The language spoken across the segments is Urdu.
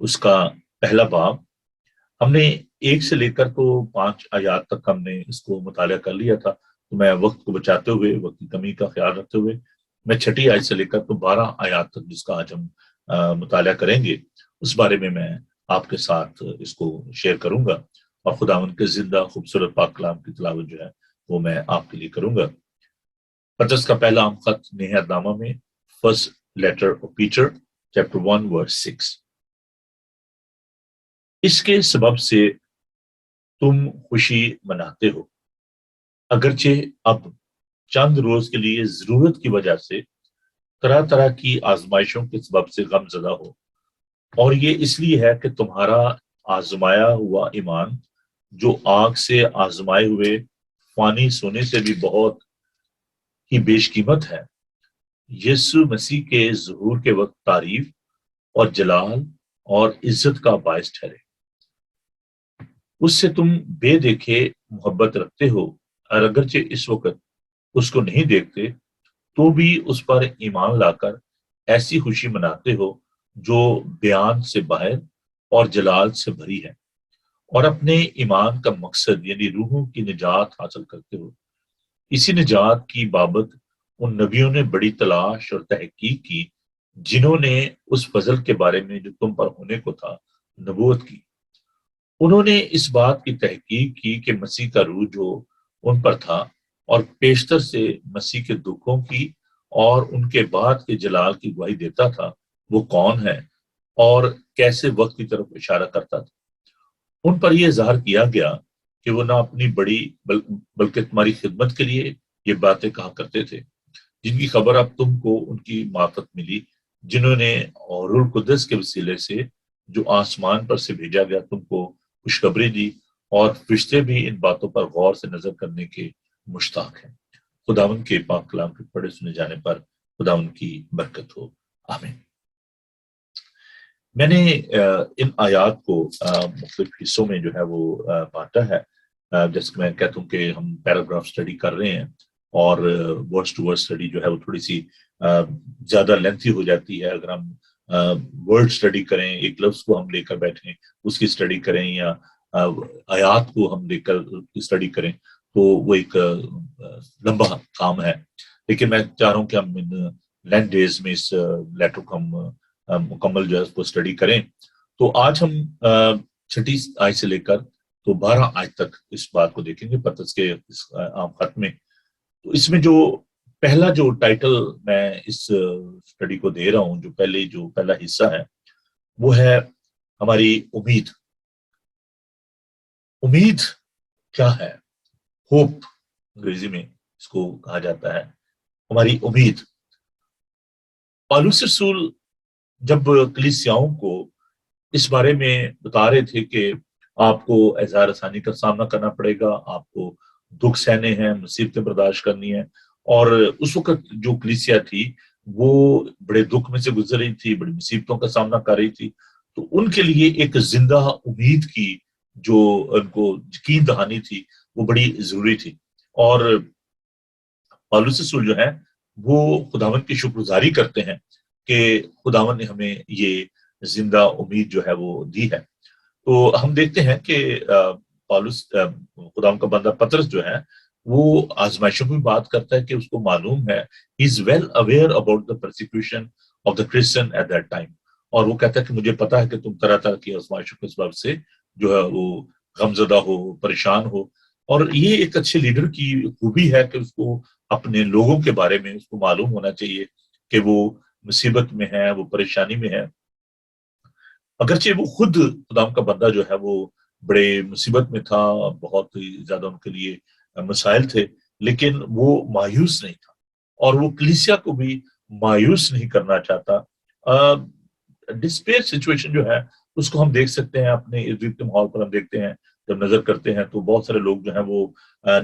اس کا پہلا باب. ہم نے 1 سے لے کر تو 5 آیات تک ہم نے اس کو مطالعہ کر لیا تھا. تو میں وقت کو بچاتے ہوئے، وقت کی کمی کا خیال رکھتے ہوئے، میں 6 آیت سے لے کر تو 12 آیات تک جس کا آج ہم مطالعہ کریں گے، اس بارے میں آپ کے ساتھ اس کو شیئر کروں گا، اور خداوند کے زندہ خوبصورت پاک کلام کی تلاوت جو ہے وہ میں آپ کے لیے کروں گا. پطرس کا پہلا عام خط نہایت نامہ میں، first letter of Peter chapter 1 verse 6. اس کے سبب سے تم خوشی مناتے ہو، اگرچہ اب چند روز کے لیے ضرورت کی وجہ سے طرح طرح کی آزمائشوں کے سبب سے غم زدہ ہو، اور یہ اس لیے ہے کہ تمہارا آزمایا ہوا ایمان، جو آگ سے آزمائے ہوئے فانی سونے سے بھی بہت ہی بیش قیمت ہے، یسوع مسیح کے ظہور کے وقت تعریف اور جلال اور عزت کا باعث ٹھہرے. اس سے تم بے دیکھے محبت رکھتے ہو، اور اگرچہ اس وقت اس کو نہیں دیکھتے تو بھی اس پر ایمان لا کر ایسی خوشی مناتے ہو جو بیان سے باہر اور جلال سے بھری ہے، اور اپنے ایمان کا مقصد یعنی روحوں کی نجات حاصل کرتے ہو. اسی نجات کی بابت ان نبیوں نے بڑی تلاش اور تحقیق کی جنہوں نے اس فضل کے بارے میں جو تم پر ہونے کو تھا نبوت کی. انہوں نے اس بات کی تحقیق کی کہ مسیح کا روح جو ان پر تھا اور پیشتر سے مسیح کے دکھوں کی اور ان کے بعد کے جلال کی گواہی دیتا تھا، وہ کون ہے اور کیسے وقت کی طرف اشارہ کرتا تھا. ان پر یہ ظاہر کیا گیا کہ وہ نہ اپنی بڑی بلکہ تمہاری خدمت کے لیے یہ باتیں کہا کرتے تھے، جن کی خبر اب تم کو ان کی معرفت ملی، جنہوں نے اور روح القدس کے وسیلے سے جو آسمان پر سے بھیجا گیا تم کو خوشخبری دی، اور فرشتے بھی ان باتوں پر غور سے نظر کرنے کے مشتاق ہیں. خداوند کے پاک کلام کے پڑھے سنے جانے پر خداوند کی برکت ہو، آمین. میں نے ان آیات کو مختلف حصوں میں جو ہے وہ بانٹا ہے، جیسے کہ میں کہتا ہوں کہ ہم پیراگراف سٹڈی کر رہے ہیں، اور ورڈز ٹو ورڈ سٹڈی جو ہے وہ تھوڑی سی زیادہ لینتھی ہو جاتی ہے. اگر ہم ورڈ سٹڈی کریں، ایک لفظ کو ہم لے کر بیٹھیں اس کی سٹڈی کریں، یا آیات کو ہم لے کر سٹڈی کریں، تو وہ ایک لمبا کام ہے. لیکن میں چاہ رہا ہوں کہ ہم ان لینڈ ڈیز میں اس لیٹر کو ہم مکمل جو ہے اس کو سٹڈی کریں. تو آج ہم 6 آیت سے لے کر تو 12 آیت تک اس بات کو دیکھیں گے پطرس کے اس عام خط میں. تو اس میں جو پہلا جو ٹائٹل میں اس سٹڈی کو دے رہا ہوں، جو پہلا حصہ ہے، وہ ہے ہماری امید. امید کیا ہے؟ ہوپ انگریزی میں اس کو کہا جاتا ہے، ہماری امید. پالوس رسول جب کلیسیاؤں کو اس بارے میں بتا رہے تھے کہ آپ کو اظہار آسانی کا سامنا کرنا پڑے گا، آپ کو دکھ سہنے ہیں، مصیبتیں برداشت کرنی ہیں، اور اس وقت جو کلیسیا تھی وہ بڑے دکھ میں سے گزر رہی تھی، بڑی مصیبتوں کا سامنا کر رہی تھی. تو ان کے لیے ایک زندہ امید کی جو ان کو یقین دہانی تھی وہ بڑی ضروری تھی. اور پالوس رسول جو ہے وہ خداوند کی شکر گزاری کرتے ہیں کہ خداوند نے ہمیں یہ زندہ امید جو ہے وہ دی ہے. تو ہم دیکھتے ہیں کہ پالوس خداوند کا بندہ پطرس جو ہے وہ آزمائشوں کی بات کرتا ہے کہ اس کو معلوم ہے، he is well aware about the persecution of the Christian at that time. اور وہ کہتا ہے کہ مجھے پتا ہے کہ تم طرح طرح کی آزمائشوں کے سبب سے جو ہے وہ غمزدہ ہو، پریشان ہو. اور یہ ایک اچھے لیڈر کی خوبی ہے کہ اس کو اپنے لوگوں کے بارے میں اس کو معلوم ہونا چاہیے کہ وہ مصیبت میں ہے، وہ پریشانی میں ہے. اگرچہ وہ خود خداوند کا بندہ جو ہے وہ بڑے مصیبت میں تھا، بہت ہی زیادہ ان کے لیے مسائل تھے، لیکن وہ مایوس نہیں تھا، اور وہ کلیسیا کو بھی مایوس نہیں کرنا چاہتا. ڈسپیئر سچویشن جو ہے اس کو ہم دیکھ سکتے ہیں اپنے ارد گرد کے ماحول پر. ہم دیکھتے ہیں جب نظر کرتے ہیں تو بہت سارے لوگ جو ہیں وہ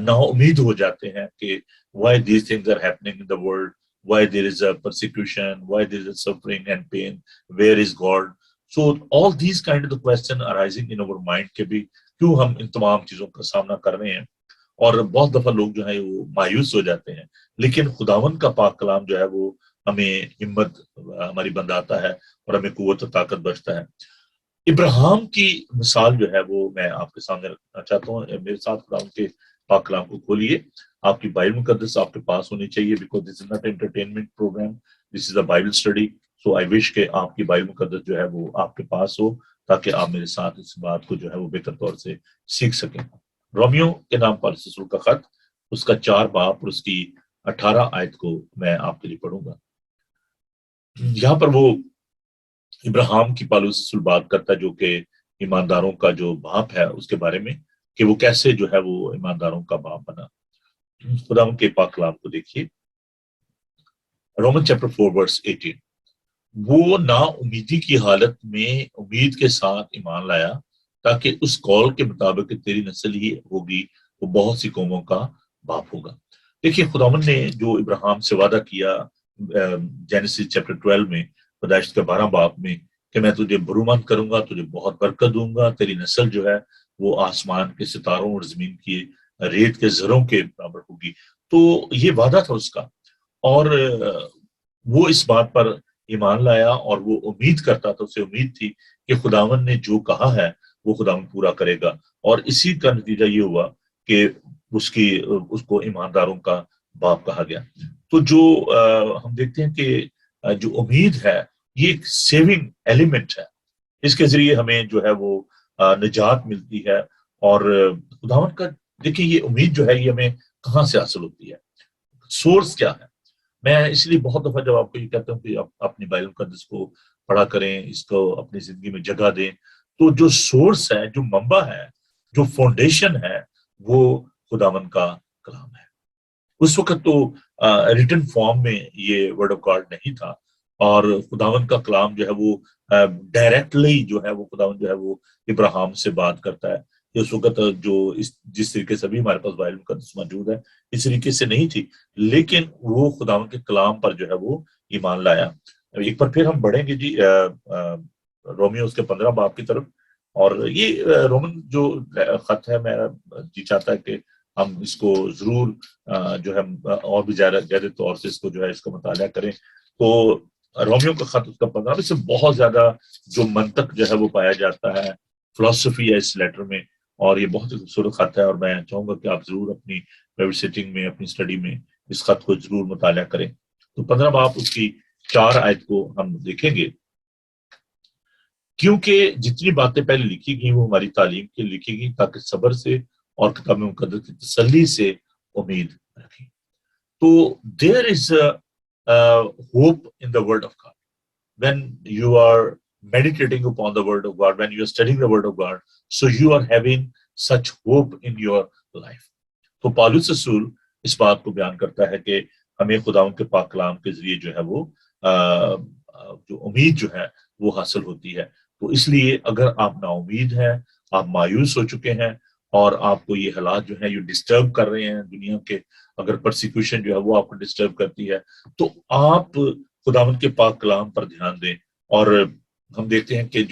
نا امید ہو جاتے ہیں کہ why these things are happening in the world, why there is a persecution, why there is a suffering and pain, where is God. So all these kind of the question arising in our mind کہ بھی کیوں ہم ان تمام چیزوں کا سامنا کر رہے ہیں. اور بہت دفعہ لوگ جو ہیں وہ مایوس ہو جاتے ہیں، لیکن خداوند کا پاک کلام جو ہے وہ ہمیں ہمت ہماری بنداتا ہے اور ہمیں قوت و طاقت بخشتا ہے. ابراہیم کی مثال جو ہے وہ میں آپ کے سامنے رکھنا چاہتا ہوں. میرے ساتھ قرآن کے پاک کلام کو کھولیے. آپ کی بائبل مقدس آپ کے پاس ہونی چاہیے, because this is not entertainment programme, this is a Bible study. So I wish کہ آپ کی بائبل مقدس جو ہے وہ آپ کے پاس ہو, تاکہ آپ میرے ساتھ اس بات کو جو ہے وہ بہتر طور سے سیکھ سکیں. رومیو کے نام پر رسول کا خط, اس کا 4 باب اور اس کی 18 آیت کو میں آپ کے لیے پڑھوں گا. یہاں پر وہ ابراہیم کی پالوس رسول بات کرتا ہے, جو کہ ایمانداروں کا جو باپ ہے, اس کے بارے میں کہ وہ کیسے جو ہے وہ ایمانداروں کا باپ بنا. خدا کے پاک کلام کو دیکھیے, رومن چیپٹر 4 ورس 18. وہ نا امیدی کی حالت میں امید کے ساتھ ایمان لایا, تاکہ اس قول کے مطابق کہ تیری نسل ہی ہوگی وہ بہت سی قوموں کا باپ ہوگا. دیکھیے خداوند نے جو ابراہیم سے وعدہ کیا جینیسس چیپٹر 12 میں, پیدائش کے 12 باب میں, کہ میں تجھے برومند کروں گا, تجھے بہت برکت دوں گا, تیری نسل جو ہے وہ آسمان کے ستاروں اور زمین کی ریت کے زروں کے برابر ہوگی. تو یہ وعدہ تھا اس کا, اور وہ اس بات پر ایمان لایا اور وہ امید کرتا تھا, اسے امید تھی کہ خداوند نے جو کہا ہے وہ خداوند پورا کرے گا. اور اسی کا نتیجہ یہ ہوا کہ اس کو ایمانداروں کا باپ کہا گیا. تو جو ہم دیکھتے ہیں کہ جو امید ہے یہ ایک سیونگ ایلیمنٹ ہے, اس کے ذریعے ہمیں جو ہے وہ نجات ملتی ہے. اور خداوند کا دیکھیے یہ امید جو ہے یہ ہمیں کہاں سے حاصل ہوتی ہے, سورس کیا ہے. میں اس لیے بہت دفعہ جب آپ کو یہ کہتا ہوں کہ آپ اپنی بائبل مقدس کو پڑھا کریں, اس کو اپنی زندگی میں جگہ دیں, تو جو سورس ہے, جو منبع ہے, جو فاؤنڈیشن ہے, وہ خداوند کا کلام ہے. اس وقت تو ریٹن فارم میں یہ ورڈ آف گاڈ نہیں تھا, اور خداوند کا کلام جو ہے وہ ڈائریکٹلی جو ہے وہ خداوند جو ہے وہ ابراہیم سے بات کرتا ہے. اس وقت جو جس طریقے سے بھی ہمارے پاس بائبل مقدس موجود ہے اس طریقے سے نہیں تھی, لیکن وہ خداوند کے کلام پر جو ہے وہ ایمان لایا. ایک بار پھر ہم بڑھیں گے جی رومیو اس کے 15 باب کی طرف. اور یہ رومن جو خط ہے, میں جی چاہتا ہے کہ ہم اس کو ضرور جو ہے اور بھی زیادہ طور سے اس کو جو ہے اس کا مطالعہ کریں. تو رومیو کا خط اس کا 15 سے بہت زیادہ جو منطق جو ہے وہ پایا جاتا ہے, فلسفی ہے اس لیٹر میں, اور یہ بہت ہی خوبصورت خط ہے. اور میں چاہوں گا کہ آپ ضرور اپنی پرائیویٹ سیٹنگ میں, اپنی اسٹڈی میں اس خط کو ضرور مطالعہ کریں. تو 15 باب اس کی 4 آیت کو ہم دیکھیں گے. کیونکہ جتنی باتیں پہلے لکھی گئی وہ ہماری تعلیم کے لکھی گئی, تاکہ صبر سے اور کتاب مقدس کی تسلی سے امید رکھیں. تو there is hope in the word of God. when you are meditating upon the word of God, when you are studying the word of God, so you are having such hope in your life. تو پالوس رسول اس بات کو بیان کرتا ہے کہ ہمیں خداوند کے پاک کلام کے ذریعے جو ہے وہ جو امید جو ہے وہ حاصل ہوتی ہے. تو اس لیے اگر آپ نا امید ہیں, آپ مایوس ہو چکے ہیں, اور آپ کو یہ حالات جو ہیں یہ ڈسٹرب کر رہے ہیں دنیا کے, اگر پرسیکیوشن جو ہے وہ آپ کو ڈسٹرب کرتی ہے, تو آپ خداوند کے پاک کلام پر دھیان دیں. اور ہم دیکھتے ہیں کہ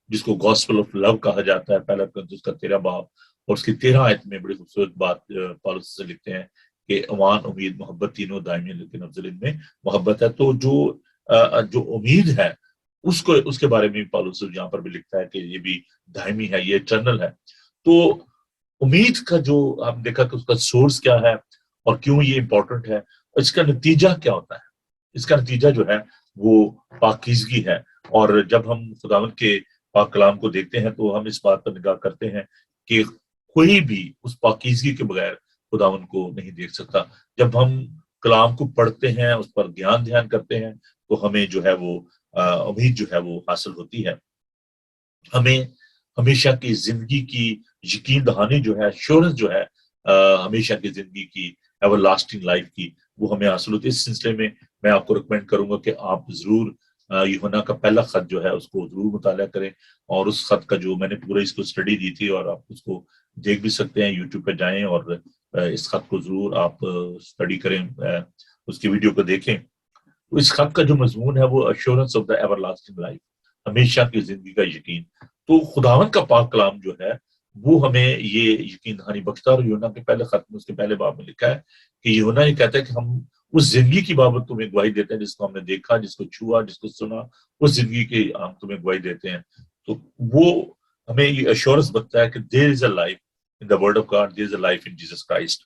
جس کو گاسپل آف لو کہا جاتا ہے, پہلا کرنتھیوس کا 13 باب اور اس کی 13 آیت میں بڑی خوبصورت بات پالوس سے لکھتے ہیں کہ ایمان, امید, محبت تینوں دائمی, لیکن افضل ان میں محبت ہے. تو جو امید ہے اس کے بارے میں پالوس یہاں پر بھی لکھتا ہے کہ یہ بھی دائمی ہے, یہ ایٹرنل ہے. تو امید کا جو ہم دیکھا کہ اس کا سورس کیا ہے اور کیوں یہ امپورٹنٹ ہے, اس کا نتیجہ کیا ہوتا ہے. اس کا نتیجہ جو ہے وہ پاکیزگی ہے. اور جب ہم خداوند کے پاک کلام کو دیکھتے ہیں تو ہم اس بات پر نگاہ کرتے ہیں کہ کوئی بھی اس پاکیزگی کے بغیر خداوند کو نہیں دیکھ سکتا. جب ہم کلام کو پڑھتے ہیں, اس پر دھیان کرتے ہیں, تو ہمیں جو ہے وہ امید جو ہے وہ حاصل ہوتی ہے. ہمیں ہمیشہ کی زندگی کی یقین دہانی جو ہے, ایشورنس جو ہے ہمیشہ کی زندگی کی, ایور لاسٹنگ لائف کی, وہ ہمیں حاصل ہوتی ہے. اس سلسلے میں آپ کو ریکمینڈ کروں گا کہ آپ ضرور یوحنا کا پہلا خط جو ہے اس کو ضرور مطالعہ کریں. اور اس خط کا جو میں نے پورا اس کو اسٹڈی دی تھی, اور آپ اس کو دیکھ بھی سکتے ہیں, یوٹیوب پہ جائیں اور اس خط کو ضرور آپ اسٹڈی کریں, اس کی ویڈیو کو دیکھیں. اس خط کا جو مضمون ہے وہ assurance of the ever lasting life, ہمیشہ کی زندگی کا یقین. تو خداوند کا پاک کلام جو ہے وہ ہمیں یہ یقین دہانی بخشتا ہے. اور یوحنا کے پہلے خط میں, اس کے پہلے باب میں لکھا ہے کہ یوحنا یہ کہتا ہے کہ ہم اس زندگی کی بابت تمہیں گواہی دیتے ہیں جس کو ہم نے دیکھا, جس کو چھوا, جس کو سنا, اس زندگی کی ہم تمہیں گواہی دیتے ہیں. تو وہ ہمیں یہ ایشورنس بتتا ہے کہ there is a life in the word of God, there is a life in Jesus Christ.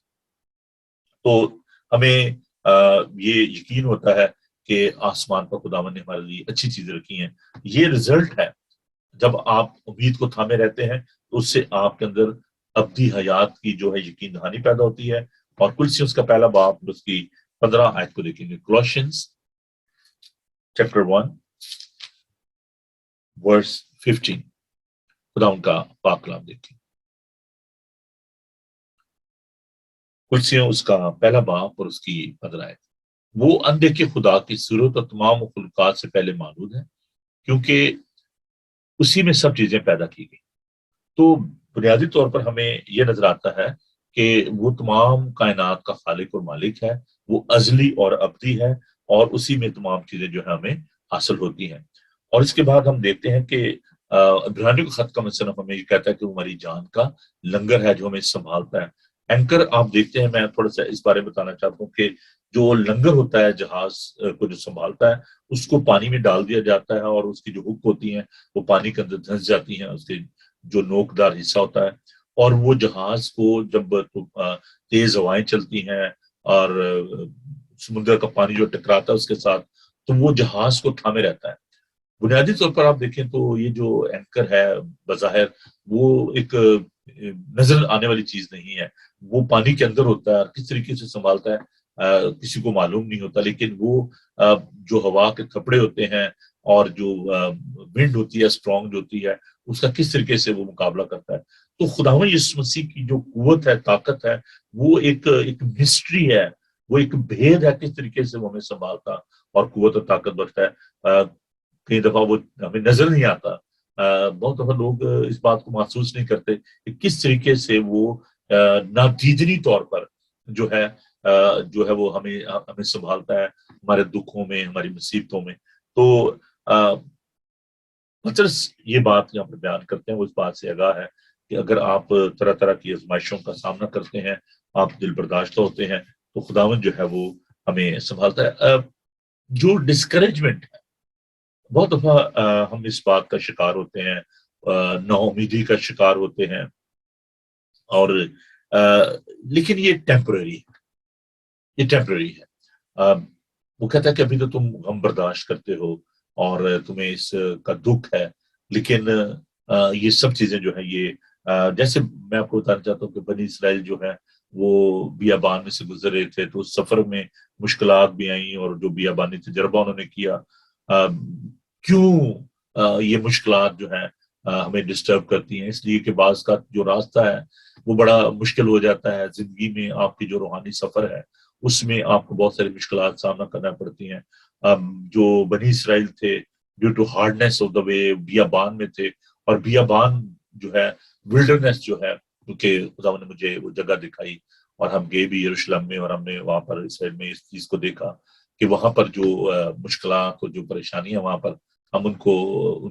تو ہمیں یہ یقین ہوتا ہے کہ آسمان پر خداوند نے ہمارے لیے اچھی چیزیں رکھی ہیں. یہ رزلٹ ہے جب آپ امید کو تھامے رہتے ہیں تو اس سے آپ کے اندر ابدی حیات کی جو ہے یقین دہانی پیدا ہوتی ہے. اور کلوسیس کا پہلا باب اس کی 15 آیت کو دیکھیں گے. کولوسیس چیپٹر 1 ورس 15. خدا ان کا پاک کلام دیکھیں. کلوسیوں اس کا پہلا باب اور اس کی 15 آیت. وہ اندیکھے خدا کی صورت اور تمام مخلوقات سے پہلے موجود ہے، کیونکہ اسی میں سب چیزیں پیدا کی گئی. تو بنیادی طور پر ہمیں یہ نظر آتا ہے کہ وہ تمام کائنات کا خالق اور مالک ہے، وہ ازلی اور ابدی ہے، اور اسی میں تمام چیزیں جو ہے ہمیں حاصل ہوتی ہیں. اور اس کے بعد ہم دیکھتے ہیں کہ عبرانیوں کا خط کا مصنف ہمیں یہ کہتا ہے کہ وہ ہماری جان کا لنگر ہے جو ہمیں سنبھالتا ہے. اینکر آپ دیکھتے ہیں، میں تھوڑا سا اس بارے میں بتانا چاہتا ہوں کہ جو لنگر ہوتا ہے جہاز کو جو سنبھالتا ہے، اس کو پانی میں ڈال دیا جاتا ہے اور اس کی جو ہک ہوتی ہیں وہ پانی کے اندر دھنس جاتی ہیں، اس کے جو نوکدار حصہ ہوتا ہے. اور وہ جہاز کو جب تیز ہوائیں چلتی ہیں اور سمندر کا پانی جو ٹکراتا ہے اس کے ساتھ، تو وہ جہاز کو تھامے رہتا ہے. بنیادی طور پر آپ دیکھیں تو یہ جو اینکر ہے بظاہر وہ ایک نظر آنے والی چیز نہیں ہے. وہ پانی کے اندر ہوتا ہے اور کس طریقے سے سنبھالتا ہے کسی کو معلوم نہیں ہوتا، لیکن وہ جو ہوا کے کپڑے ہوتے ہیں اور جو ونڈ ہوتی ہے اسٹرانگ جو ہوتی ہے، اس کا کس طریقے سے وہ مقابلہ کرتا ہے. تو خداوند یسوع مسیح کی جو قوت ہے، طاقت ہے، وہ ایک مسٹری ہے، وہ ایک بھید ہے کس طریقے سے وہ ہمیں سنبھالتا اور قوت اور طاقت بخشتا ہے. کئی دفعہ وہ ہمیں نظر نہیں آتا. بہت دفعہ لوگ اس بات کو محسوس نہیں کرتے کہ کس طریقے سے وہ نادیدنی طور پر جو ہے وہ ہمیں سنبھالتا ہے ہمارے دکھوں میں، ہماری مصیبتوں میں. تو پطرس یہ بات یہاں پر بیان کرتے ہیں، وہ اس بات سے آگاہ ہے کہ اگر آپ طرح طرح کی آزمائشوں کا سامنا کرتے ہیں، آپ دل برداشتہ ہوتے ہیں، تو خداوند جو ہے وہ ہمیں سنبھالتا ہے. جو ڈسکریجمنٹ ہے، بہت دفعہ ہم اس بات کا شکار ہوتے ہیں، نا امیدی کا شکار ہوتے ہیں، اور لیکن یہ ٹیمپرری ہے، یہ ٹیمپرری ہے. وہ کہتا ہے کہ ابھی تو تم غم برداشت کرتے ہو اور تمہیں اس کا دکھ ہے، لیکن یہ سب چیزیں جو ہیں یہ جیسے میں آپ کو بتانا چاہتا ہوں کہ بنی اسرائیل جو ہے وہ بیابان میں سے گزر رہے تھے، تو اس سفر میں مشکلات بھی آئیں، اور جو بیابانی تجربہ انہوں نے کیا. کیوں یہ مشکلات جو ہیں ہمیں ڈسٹرب کرتی ہیں؟ اس لیے کہ بعض کا جو راستہ ہے وہ بڑا مشکل ہو جاتا ہے. زندگی میں آپ کی جو روحانی سفر ہے اس میں آپ کو بہت ساری مشکلات سامنا کرنا پڑتی ہیں. جو بنی اسرائیل تھے due to hardness of the way بیابان میں تھے، اور بیابان جو ہے ولڈرنیس جو ہے، کیونکہ خدا نے مجھے وہ جگہ دکھائی اور ہم گئے بھی یروشلم میں، اور ہم نے وہاں پر اسرائیل میں اس چیز کو دیکھا کہ وہاں پر جو مشکلات اور جو پریشانیاں وہاں پر ہم ان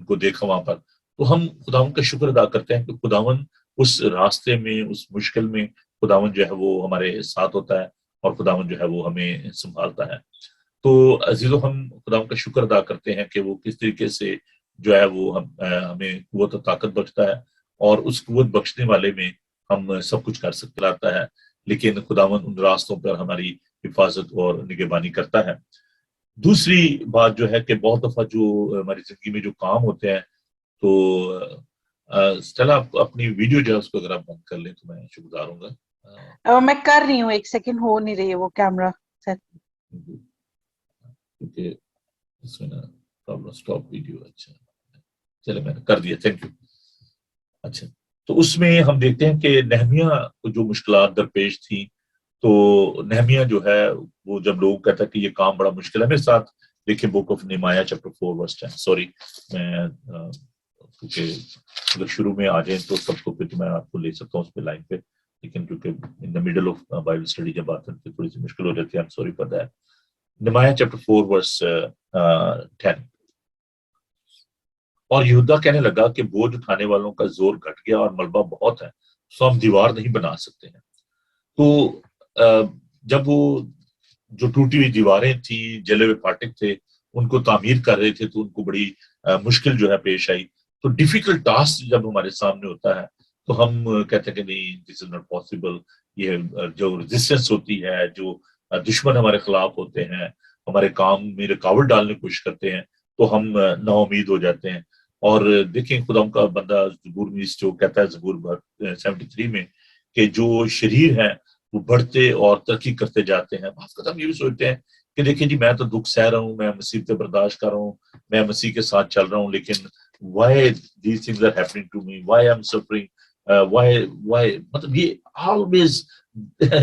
کو دیکھا وہاں پر. تو ہم خداوند کا شکر ادا کرتے ہیں کہ خداوند اس راستے میں، اس مشکل میں خداوند جو ہے وہ ہمارے ساتھ ہوتا ہے، اور خداوند جو ہے وہ ہمیں سنبھالتا ہے. تو عزیزو، ہم خداوند کا شکر ادا کرتے ہیں کہ وہ کس طریقے سے جو ہے وہ ہمیں قوت و طاقت بخشتا ہے، اور اس قوت بخشنے والے میں ہم سب کچھ کر سکتے لاتا ہے. لیکن خداوند ان راستوں پر ہماری حفاظت اور نگہبانی کرتا ہے. دوسری بات جو ہے کہ بہت دفعہ جو ہماری زندگی میں جو کام ہوتے ہیں، تو اسٹیلا آپ اپنی ویڈیو جو ہے اس کو اگر آپ بند کر لیں تو میں شکر گزار ہوں گا. میں کر رہی ہوں، ایک سیکنڈ ہو نہیں رہی ہے وہ کیمرہ سیٹ، کیونکہ اس میں نا پرابلم اسٹاپ ویڈیو. اچھا چلے میں نے کر دیا، تھینک یو. اچھا، تو اس میں ہم دیکھتے ہیں کہ نہمیہ کو جو مشکلات درپیش تھیں، تو نہمیہ جو ہے وہ جب لوگ کہتا ہے کہ یہ کام بڑا مشکل ہے، میرے ساتھ دیکھیں book of Nehemiah chapter 4 verse 10. Sorry, میں کیونکہ اگر شروع میں آ جائیں تو سب کو پھر میں آپ کو لے سکتا ہوں اس پہ لائن پہ، لیکن کیونکہ in the middle of Bible study جب آتے ہیں تھوڑی سی مشکل ہو جاتی ہے. Sorry for that. Nehemiah chapter 4 verse 10. اور یہودا کہنے لگا کہ بوجھ اٹھانے والوں کا زور گھٹ گیا اور ملبہ بہت ہے، سو ہم دیوار نہیں بنا سکتے ہیں. تو جب وہ جو ٹوٹی ہوئی دیواریں تھیں، جلے ہوئے پھاٹک تھے، ان کو تعمیر کر رہے تھے، تو ان کو بڑی مشکل جو ہے پیش آئی. تو ڈیفیکلٹ ٹاسک جب ہمارے سامنے ہوتا ہے تو ہم کہتے ہیں کہ نہیں دس از ناٹ پاسبل. یہ جو ریزسٹنس ہوتی ہے, جو دشمن ہمارے خلاف ہوتے ہیں, ہمارے کام میں رکاوٹ ڈالنے کی کوشش کرتے ہیں, تو ہم نا امید ہو جاتے ہیں. اور دیکھیں خدا کا بندہ زبور میں جو کہتا ہے زبور 73 میں کہ جو شریر ہیں وہ بڑھتے اور ترقی کرتے جاتے ہیں. بعض قدم یہ بھی سوچتے ہیں کہ دیکھیں جی میں تو دکھ سہ رہا ہوں, میں مصیبتیں برداشت کر رہا ہوں, میں مسیح کے ساتھ چل رہا ہوں, لیکن why these things are happening to me, why I'm suffering, why مطلب یہ always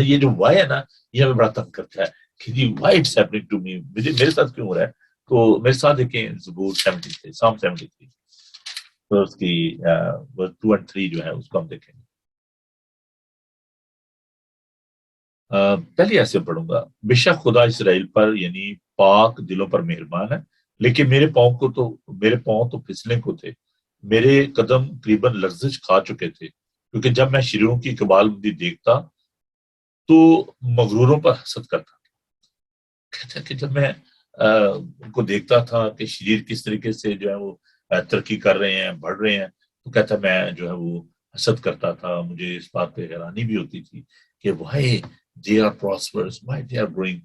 یہ جو why ہے نا یہ ہمیں بڑا تنگ کرتا ہے کہ جی why it's happening to me, میرے ساتھ کیوں ہو رہا ہے. تو میرے ساتھ دیکھیں زبور 73 Psalm 73 تو اس کی 2 and 3 جو ہے اس کو ہم دیکھیں گے. پہلے ایسے پڑھوں گا, بے شک خدا اسرائیل پر یعنی پاک دلوں پر مہربان ہے, لیکن میرے پاؤں تو پھسلنے کو تھے, میرے قدم قریباً لرزش کھا چکے تھے, کیونکہ جب میں شریروں کی اقبال بندی دیکھتا تو مغروروں پر حسد کرتا. کہتا ہے کہ جب میں ان کو دیکھتا تھا کہ شریر کس طریقے سے جو ہے وہ ترقی کر رہے ہیں, بڑھ رہے ہیں, تو کہتا میں جو ہے وہ حسد کرتا تھا. مجھے اس بات پہ حیرانی بھی ہوتی تھی کہ why they are prosperous, why they are growing.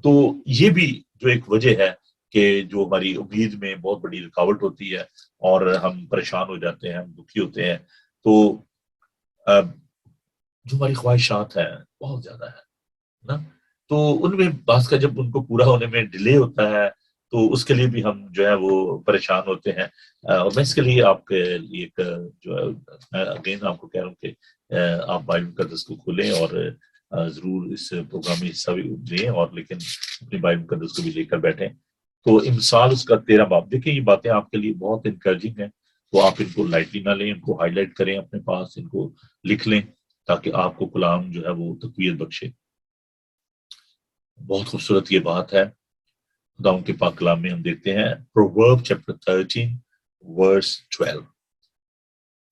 تو یہ بھی جو ایک وجہ ہے کہ جو ہماری امید میں بہت بڑی رکاوٹ ہوتی ہے اور ہم پریشان ہو جاتے ہیں, ہم دکھی ہوتے ہیں. تو جو ہماری خواہشات ہیں بہت زیادہ ہے نا, تو ان میں بعض کا جب ان کو پورا ہونے میں ڈیلے ہوتا ہے تو اس کے لیے بھی ہم جو ہے وہ پریشان ہوتے ہیں. اور میں اس کے لیے آپ کے لیے ایک جو ہے میں اگین آپ کو کہہ رہا ہوں کہ آپ بائبل مقدس کو کھولیں اور ضرور اس پروگرام میں حصہ بھی لیں, اور لیکن اپنی بائبل مقدس کو بھی لے کر بیٹھیں. تو امثال اس کا 13 باب دیکھیں, یہ باتیں آپ کے لیے بہت انکریجنگ ہیں, تو آپ ان کو لائٹلی نہ لیں, ان کو ہائی لائٹ کریں اپنے پاس, ان کو لکھ لیں تاکہ آپ کو کلام جو ہے وہ تقویت بخشے. بہت خوبصورت یہ بات ہے. خدا کے پاک کلام میں ہم دیکھتے ہیں پروورب چیپٹر 13 ورس 12,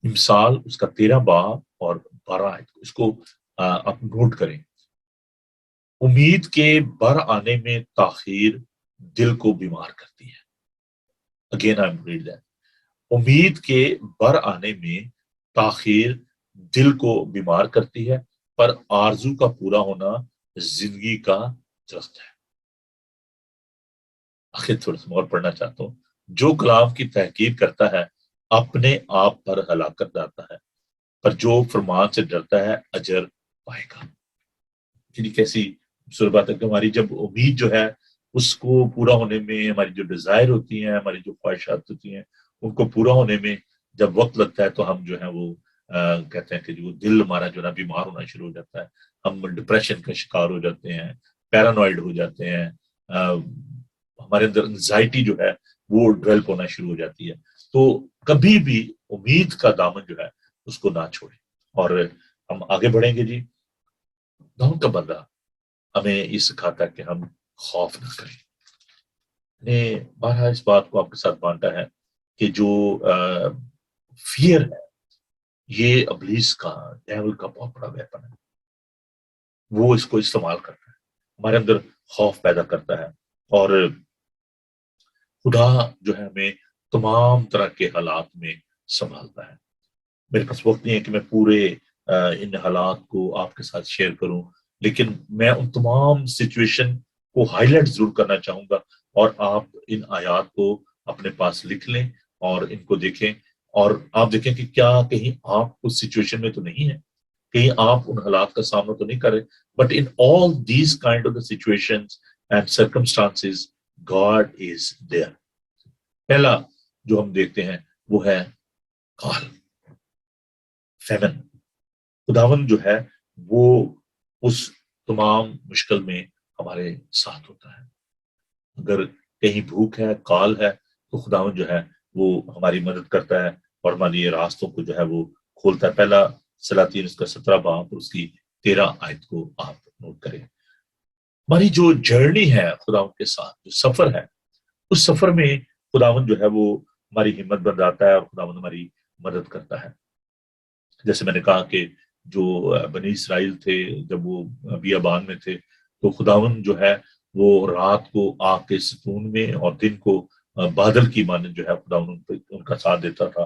امثال اس کا 13 باب اور 12 آیت, اس کو آپ نوٹ کریں. امید کے بر آنے میں تاخیر دل کو بیمار کرتی ہے. Again I am read that. امید کے بر آنے میں تاخیر دل کو بیمار کرتی ہے, پر آرزو کا پورا ہونا زندگی کا درخت ہے. آخر تھوڑا سا اور پڑھنا چاہتا ہوں. جو کلام کی تحقیق کرتا ہے اپنے آپ پر ہلاکت لاتا ہے, پر جو فرمان سے ڈرتا ہے اجر پائے گا. کیسی خوبصورت بات ہے کہ ہماری جب امید جو ہے اس کو پورا ہونے میں, ہماری جو ڈیزائر ہوتی ہیں, ہماری جو خواہشات ہوتی ہیں, ان کو پورا ہونے میں جب وقت لگتا ہے تو ہم جو ہے وہ کہتے ہیں کہ جو دل ہمارا جو ہے بیمار ہونا شروع ہو جاتا ہے, ہم ڈپریشن کا شکار ہو جاتے ہیں, پیرانوائڈ ہو جاتے ہیں, ہمارے اندر انزائٹی جو ہے وہ ڈیولپ ہونا شروع ہو جاتی ہے. تو کبھی بھی امید کا دامن جو ہے اس کو نہ چھوڑیں, اور ہم آگے بڑھیں گے. جی داؤد کا بندہ ہمیں یہ سکھاتا ہے کہ ہم خوف نہ کریں. نے بارہا اس بات کو آپ کے ساتھ بانٹا ہے کہ جو فیئر ہے یہ ابلیس کا, ڈیول کا بہت بڑا ویپن ہے. وہ اس کو استعمال کرتا ہے, ہمارے اندر خوف پیدا کرتا ہے, اور خدا جو ہے ہمیں تمام طرح کے حالات میں سنبھالتا ہے. میرے پاس وقت نہیں ہے کہ میں پورے ان حالات کو آپ کے ساتھ شیئر کروں, لیکن میں ان تمام سچویشن کو ہائی لائٹ ضرور کرنا چاہوں گا, اور آپ ان آیات کو اپنے پاس لکھ لیں اور ان کو دیکھیں, اور آپ دیکھیں کہ کیا کہیں آپ اس سچویشن میں تو نہیں ہیں, کہیں آپ ان حالات کا سامنا تو نہیں کر رہے. But in all these kind of the situations and circumstances God is there. پہلا جو ہم دیکھتے ہیں وہ ہے کال, فیمن. خداون جو ہے وہ اس تمام مشکل میں ہمارے ساتھ ہوتا ہے. اگر کہیں بھوک ہے, کال ہے, تو خداون جو ہے وہ ہماری مدد کرتا ہے اور ہماری راستوں کو جو ہے وہ کھولتا ہے. پہلا سلاطین اس کا 17 باب اور اس کی 13 آیت کو آپ نوٹ کریں. ہماری جو جرنی ہے خداون کے ساتھ, جو سفر ہے, اس سفر میں خداون جو ہے وہ ہماری ہمت بندھاتا ہے اور خداون ہماری مدد کرتا ہے. جیسے میں نے کہا کہ جو بنی اسرائیل تھے جب وہ بیابان میں تھے, تو خداون جو ہے وہ رات کو آگ کے ستون میں اور دن کو بادل کی مانند جو ہے خداون ان کا ساتھ دیتا تھا,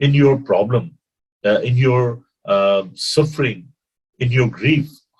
in your problem, in your suffering, in your grief,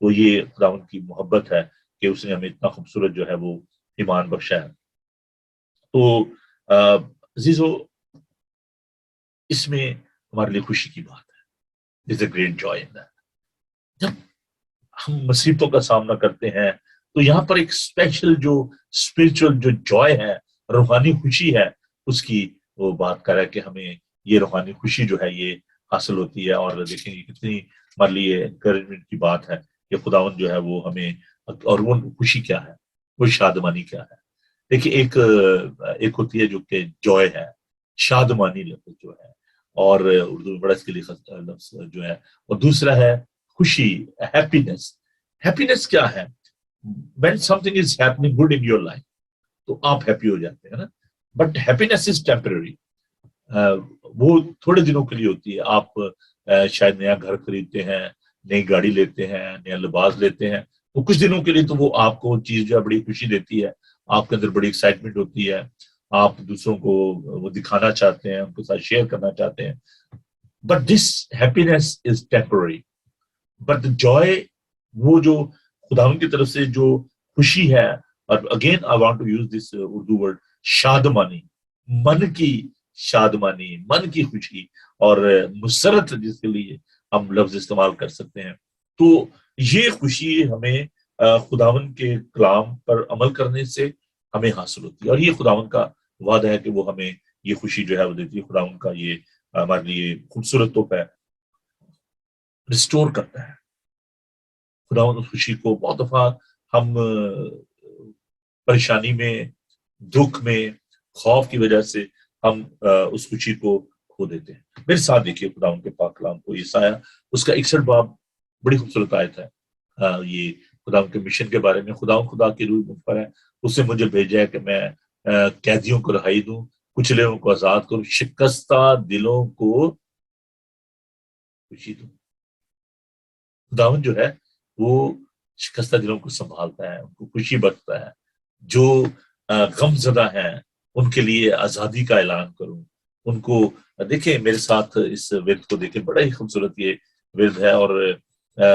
وہ یہ خداوند کی محبت ہے کہ اس نے ہمیں اتنا خوبصورت جو ہے وہ ایمان بخشا ہے. تو عزیزو، اس میں ہمارے لیے خوشی کی بات ہے. There's a great joy in that. جب ہم مصیبتوں کا سامنا کرتے ہیں تو یہاں پر ایک اسپیشل جو اسپرچل جو جوائے ہے، روحانی خوشی ہے، اس کی وہ بات کر رہا ہے کہ ہمیں یہ روحانی خوشی جو ہے یہ حاصل ہوتی ہے. اور دیکھیں یہ کتنی ہمارے لیے انکریجمنٹ کی بات ہے کہ خداوند جو ہے وہ ہمیں، اور وہ خوشی کیا ہے، وہ شادمانی کیا ہے. دیکھیے ایک ہوتی ہے جو کہ جوائے ہے، شادمانی لفظ جو ہے، اور اردو میں بڑا اس کے لیے لفظ جو ہے، اور دوسرا ہے خوشی، ہیپینس. ہیپینس کیا ہے؟ when something is happening good in your life تو آپ ہیپی ہو جاتے ہیں نا. بٹ ہیپینس از ٹیمپرری، وہ تھوڑے دنوں کے لیے ہوتی ہے. آپ شاید نیا گھر خریدتے ہیں، نئی گاڑی لیتے ہیں، نیا لباس لیتے ہیں، تو کچھ دنوں کے لیے تو وہ آپ کو چیز جو ہے بڑی خوشی دیتی ہے، آپ کے اندر بڑی ایکسائٹمنٹ ہوتی ہے، آپ دوسروں کو وہ دکھانا چاہتے ہیں، ان کے ساتھ شیئر کرنا چاہتے ہیں. But this happiness is temporary. But joy, وہ جو خداوند کی طرف سے جو خوشی ہے، اور again I want to use this Urdu word, شادمانی، من کی شادمانی، من کی خوشی اور مسرت جس کے لیے ہم لفظ استعمال کر سکتے ہیں. تو یہ خوشی ہمیں خداوند کے کلام پر عمل کرنے سے ہمیں حاصل ہوتی ہے، اور یہ خداوند کا وعدہ ہے کہ وہ ہمیں یہ خوشی جو ہے وہ دیتی ہے. خداوند کا یہ ہمارے لیے خوبصورت تحفہ ہے، ریسٹور کرتا ہے. خداوند اس خوشی کو بہت دفعہ ہم پریشانی میں، دکھ میں، خوف کی وجہ سے ہم اس خوشی کو کھو دیتے ہیں. میرے ساتھ دیکھیے خداوند کے پاک کلام کو، یسایہ اس کا 61 باب، بڑی خوبصورت آیت ہے. یہ خداوند کے مشن کے بارے میں. خدا کی روح مجھ پر ہے، اس نے مجھے بھیجا ہے کہ میں قیدیوں کو رہائی دوں، کچلے کو آزاد کروں، شکستہ دلوں کو خوشی دوں. خداوند جو ہے وہ شکستہ دلوں کو سنبھالتا ہے، ان کو خوشی بخشتا ہے. جو غم زدہ ہیں ان کے لیے آزادی کا اعلان کروں. ان کو دیکھیں، میرے ساتھ اس ورد کو دیکھیں، بڑا ہی خوبصورت یہ ورد ہے، اور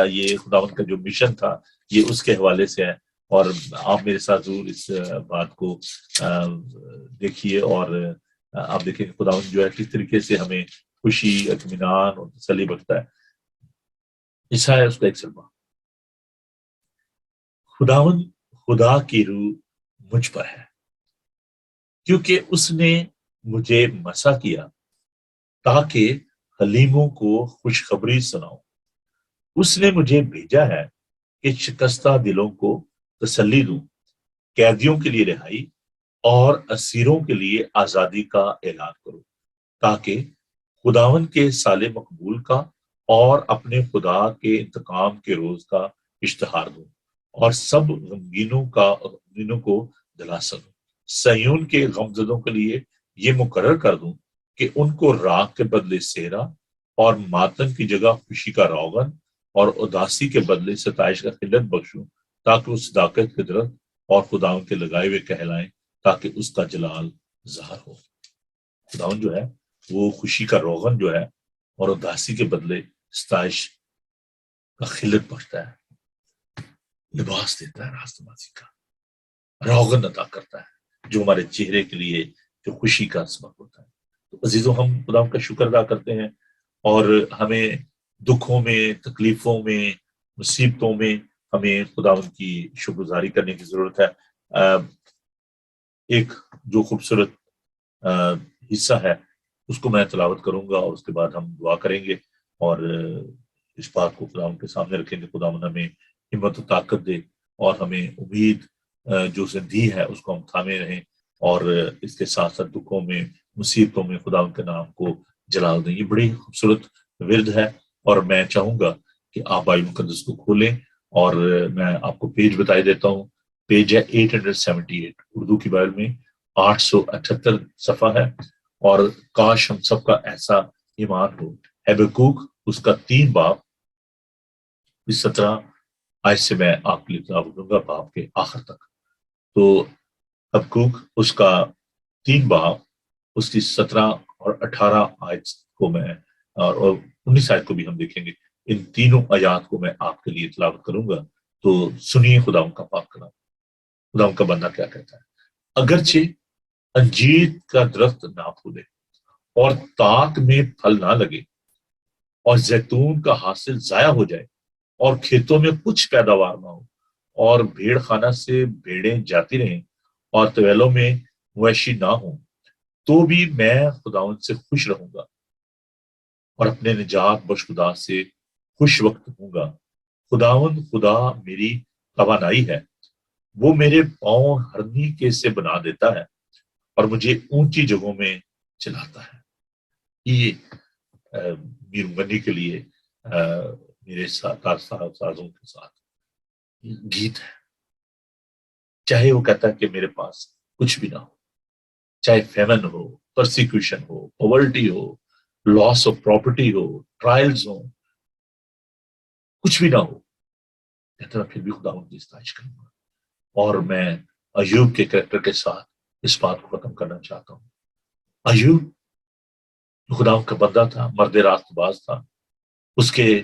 یہ خداوند کا جو مشن تھا یہ اس کے حوالے سے ہے. اور آپ میرے ساتھ ضرور اس بات کو دیکھیے، اور آپ دیکھیں کہ خداوند جو ہے کس طریقے سے ہمیں خوشی، اطمینان اور تسلی بخشتا ہے. یسایہ اس کا 61 باب. خداوند خدا کی روح مجھ پر ہے، کیونکہ اس نے مجھے مسا کیا تاکہ حلیموں کو خوشخبری سناؤں. اس نے مجھے بھیجا ہے کہ شکستہ دلوں کو تسلی دوں، قیدیوں کے لیے رہائی اور اسیروں کے لیے آزادی کا اعلان کروں، تاکہ خداوند کے سال مقبول کا اور اپنے خدا کے انتقام کے روز کا اشتہار دوں، اور سب غمگینوں کو دلاسا دوں. صہیون کے غمزدوں کے لیے یہ مقرر کر دوں کہ ان کو راگ کے بدلے صحرا اور ماتم کی جگہ خوشی کا روغن اور اداسی کے بدلے ستائش کا خلت بخشوں، تاکہ اس صداقت کے درخت اور خداوند کے لگائے ہوئے کہلائیں، تاکہ اس کا جلال ظاہر ہو. خداوند جو ہے وہ خوشی کا روغن جو ہے اور اداسی کے بدلے ستائش کا خلت بخشتا ہے، لباس دیتا ہے راستمازی کا، روغن عطا کرتا ہے جو ہمارے چہرے کے لیے جو خوشی کا سبب ہوتا ہے. تو عزیزوں، ہم خدا کا شکر ادا کرتے ہیں، اور ہمیں دکھوں میں، تکلیفوں میں، مصیبتوں میں ہمیں خدا ان کی شکر گزاری کرنے کی ضرورت ہے. ایک جو خوبصورت حصہ ہے اس کو میں تلاوت کروں گا، اور اس کے بعد ہم دعا کریں گے، اور اس بات کو خدا ان کے سامنے رکھیں گے. خدا ہمیں ہمت و طاقت دے، اور ہمیں امید جو اسے دی ہے اس کو ہم تھامے رہیں، اور اس کے ساتھ ساتھ دکھوں میں، مصیبتوں میں خدا ان کے نام کو جلال دیں. یہ بڑی خوبصورت ورد ہے، اور میں چاہوں گا کہ آپ بائبل مقدس کو کھولیں، اور میں آپ کو پیج بتائی دیتا ہوں. پیج ہے 878 اردو کی بائبل میں، 878 صفحہ ہے. اور کاش ہم سب کا ایسا ایمان ہو. حبقوق اس کا 3 باب 17 آیت سے میں آپ کے لیے تلاوت کروں گا باب کے آخر تک. تو حبقوق اس کا 3 باب اس کی 17 اور 18 آیت کو میں، اور 19 آیت کو بھی ہم دیکھیں گے. ان تینوں آیات کو میں آپ کے لیے تلاوت کروں گا، تو سنیے خدا کا پاک کلام، خدا کا بندہ کیا کہتا ہے۔ اگرچہ انجیر کا درخت نہ پھولے اور تاک میں پھل نہ لگے اور زیتون کا حاصل ضائع ہو جائے اور کھیتوں میں کچھ پیداوار نہ ہو اور بھیڑ خانہ سے بھیڑیں جاتی رہیں اور طویلوں میں مویشی نہ ہوں، تو بھی میں خداوند سے خوش رہوں گا اور اپنے نجات بخش خدا سے خوش وقت ہوں گا۔ خداوند خدا میری توانائی ہے، وہ میرے پاؤں ہرنی کے سے بنا دیتا ہے اور مجھے اونچی جگہوں میں چلاتا ہے۔ یہ میرمنی کے لیے میرے سازوں کے ساتھ گیت ہے۔ چاہے وہ کہتا ہے کہ میرے پاس کچھ بھی نہ ہو، چاہے فیمن ہو، پرسیکیوشن ہو، پاورٹی ہو، لاس آف پراپرٹی ہو، ٹرائلز ہو، کچھ بھی نہ ہو، کہتا ہے پھر بھی خدا ان کی ستائش کروں گا۔ اور میں ایوب کے کریکٹر کے ساتھ اس بات کو ختم کرنا چاہتا ہوں۔ ایوب خدا کا بندہ تھا، مرد راست باز تھا، اس کے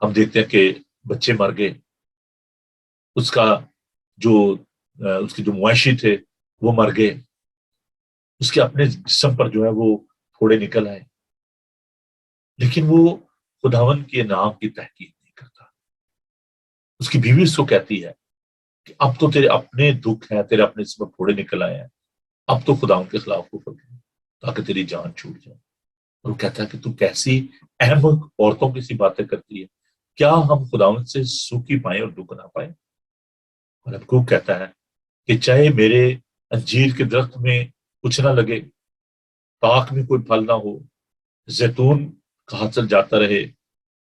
ہم دیکھتے ہیں کہ بچے مر گئے، اس کے جو مویشی تھے وہ مر گئے، اس کے اپنے جسم پر جو ہے وہ پھوڑے نکل آئے، لیکن وہ خداون کے نام کی تحقیق نہیں کرتا۔ اس کی بیوی اس کو کہتی ہے کہ اب تو تیرے اپنے دکھ ہیں، تیرے اپنے جسم پر پھوڑے نکل آئے ہیں، اب تو خداون کے خلاف کفر کرو تاکہ تیری جان چھوٹ جائے۔ اور وہ کہتا ہے کہ تو کیسی اہم عورتوں کی سی باتیں کرتی ہے، کیا ہم خداوند سے سوکھی پائیں اور دکھ نہ پائیں؟ اور حبقوق کہتا ہے کہ چاہے میرے انجیر کے درخت میں کچھ نہ لگے، تاک میں کوئی پھل نہ ہو، زیتون کا حاصل جاتا رہے،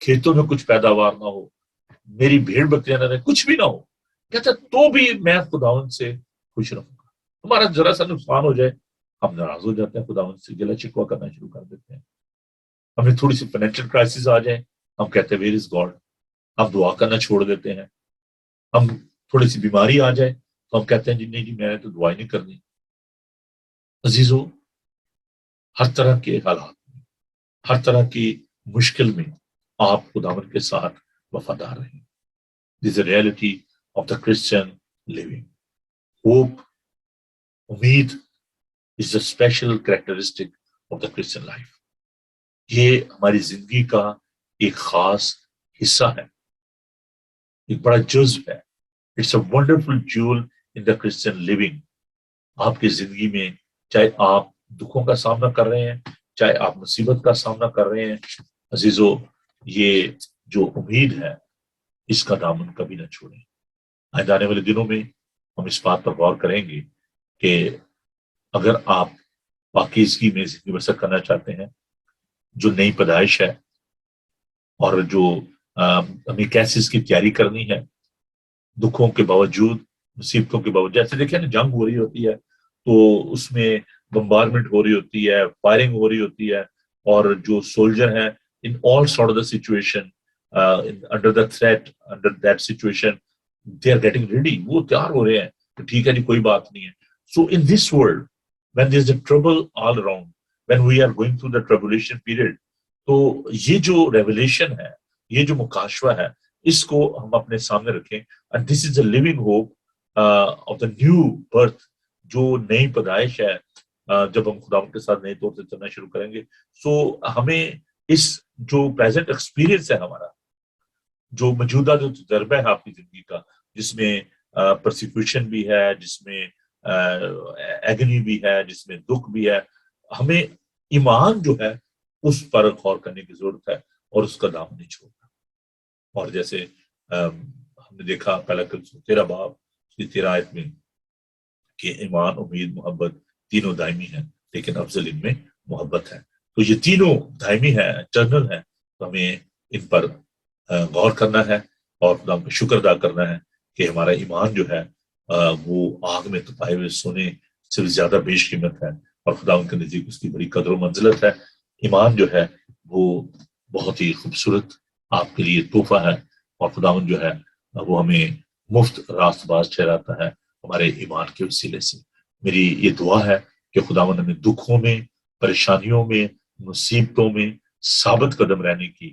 کھیتوں میں کچھ پیداوار نہ ہو، میری بھیڑ بکریاں نہ رہے، کچھ بھی نہ ہو، کہتا ہے تو بھی میں خداوند سے خوش رہوں گا۔ ہمارا ذرا سا نقصان ہو جائے ہم ناراض ہو جاتے ہیں، خداوند سے گلا شکوہ کرنا شروع کر دیتے ہیں۔ ہمیں تھوڑی سی فائنینشیل کرائسس آ جائے، ہم کہتے ہیں ویئر از گاڈ، ہم دعا کرنا چھوڑ دیتے ہیں۔ ہم تھوڑی سی بیماری آ جائے تو ہم کہتے ہیں جی نہیں جی میں نے تو دعا ہی نہیں کرنی۔ عزیزو، ہر طرح کے حالات میں، ہر طرح کی مشکل میں آپ خداوند کے ساتھ وفادار رہیں۔ This a reality of the Christian living. Hope, امید is a special characteristic of the Christian life۔ یہ ہماری زندگی کا ایک خاص حصہ ہے، ایک بڑا جزو ہے۔ It's a wonderful jewel in the Christian living۔ آپ کی زندگی میں چاہے آپ دکھوں کا سامنا کر رہے ہیں، چاہے آپ مصیبت کا سامنا کر رہے ہیں، عزیزو یہ جو امید ہے اس کا دامن کبھی نہ چھوڑیں۔ آئندہ آنے والے دنوں میں ہم اس بات پر غور کریں گے کہ اگر آپ پاکیزگی میں زندگی بسر کرنا چاہتے ہیں، جو نئی پیدائش ہے اور جو ہمیں کیسے اس کی تیاری کرنی ہے دکھوں کے باوجود، مصیبتوں کے باوجود، جیسے دیکھیں نا جنگ ہو رہی ہوتی ہے تو اس میں بمبارمنٹ ہو رہی ہوتی ہے، فائرنگ ہو رہی ہوتی ہے، اور جو سولجر ہیں ان all sort of the situation under the threat, under that situation they are getting ready، وہ تیار ہو رہے ہیں کہ ٹھیک ہے جی کوئی بات نہیں ہے۔ So in this world when there is a trouble all around, when we are going through the tribulation period، تو یہ جو ریولیشن ہے، یہ جو مکاشفہ ہے، اس کو ہم اپنے سامنے رکھیں۔ and this is the living hope of the new birth، جو نئی پیدائش ہے جب ہم خدا کے ساتھ نئے طور سے چلنا شروع کریں گے۔ سو ہمیں اس جو پریزنٹ ایکسپیرینس ہے ہمارا، جو موجودہ جو تجربہ ہے آپ کی زندگی کا، جس میں پرسیکیوشن بھی ہے، جس میں ایگنی بھی ہے، جس میں دکھ بھی ہے، ہمیں ایمان جو ہے اس پر غور کرنے کی ضرورت ہے اور اس کا دامن نہیں چھوڑنا۔ اور جیسے ہم نے دیکھا پہلا کلمہ 13 باب کی 13 آیت میں کہ ایمان، امید، محبت تینوں دائمی ہیں، لیکن افضل ان میں محبت ہے۔ تو یہ تینوں دائمی ہے، اٹرنل ہے، تو ہمیں ان پر غور کرنا ہے اور خدا کا شکر ادا کرنا ہے کہ ہمارا ایمان جو ہے وہ آگ میں تپائے ہوئے سونے سے زیادہ بیش قیمت ہے، اور خدا ان کے نزدیک اس کی بڑی قدر و منزلت ہے۔ ایمان جو ہے وہ بہت ہی خوبصورت آپ کے لیے تحفہ ہے، اور خداوند جو ہے وہ ہمیں مفت راست باز ٹھہراتا ہے ہمارے ایمان کے وسیلے سے۔ میری یہ دعا ہے کہ خداوند ہمیں دکھوں میں، پریشانیوں میں، مصیبتوں میں ثابت قدم رہنے کی